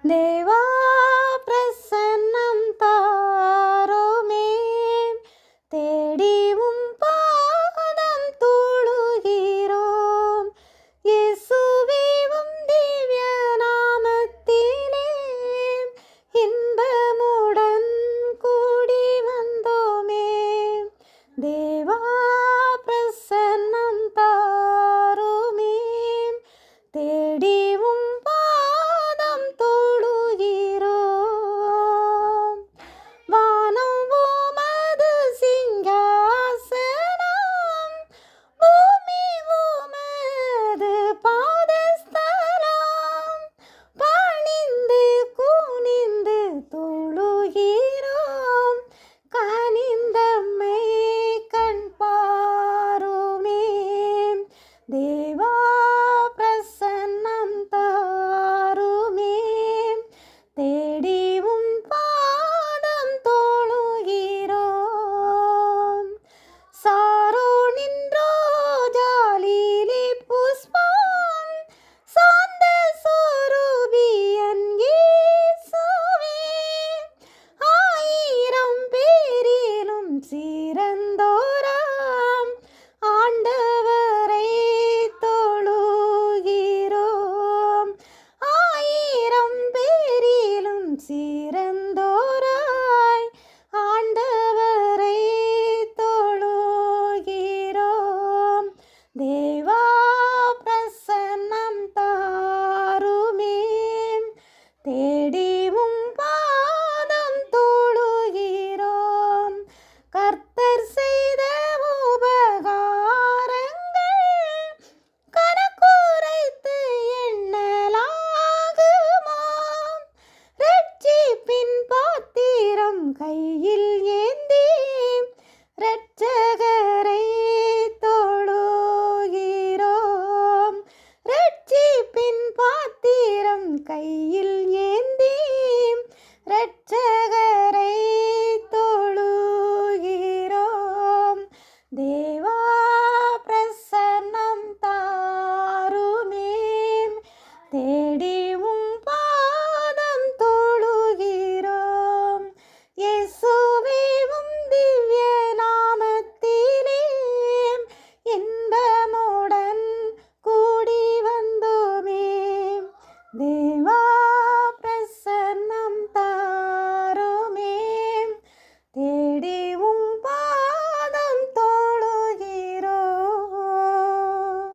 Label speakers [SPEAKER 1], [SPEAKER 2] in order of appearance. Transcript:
[SPEAKER 1] தேவா பிரசன்னம் தாருமே, தேடி உம் பாதம் தொழுகிறோம். இயேசுவே உம் திவ்ய நாமத்திலே இன்பமுடன் கூடி வந்தோமே. தேவா பிரசன்னம் தாருமே, தேடி உம் பாதம் தொழுகிறோம். வானம் உமது சிங்காசனம், பூமி உமது பாதஸ்தலம். பணிந்து குனிந்து தொழுகிறோம், கனிந்தம்மை கண் பாருமே. தேவா பிரசன்னம் தாருமே, தேடி உம் பாதம் தொழுகிறோம். சாரோனின் ரோஜாலிலி புஷ்பம், சாந்த சொரூபியன் இயேசுவே. ஆயிரம் பேரிலும் சிறந்தோராம் ஆண்டவரை தொழுகிறோம். ஆயிரம் பேரிலும் சிறந்தோராய் ஆண்டவரை தொழுகிறோம். தேவா பிரசன்னம் தாருமே, தேடி உம் பாதம் தொழுகிறோம். கர்த்தர் செய்த உபகாரங்கள் கணக்குரைத்து எண்ணலாகுமோ. ரட்சிப்பின் பாத்திரம் கையில் ஏந்தி இரட்சகரை தொழுகிறோம். ரட்சிப்பின் பாத்திரம் கையில் ஏந்தி இரட்சகரை தொழுகிறோம். தேவா பிரசன்னம் தாருமே,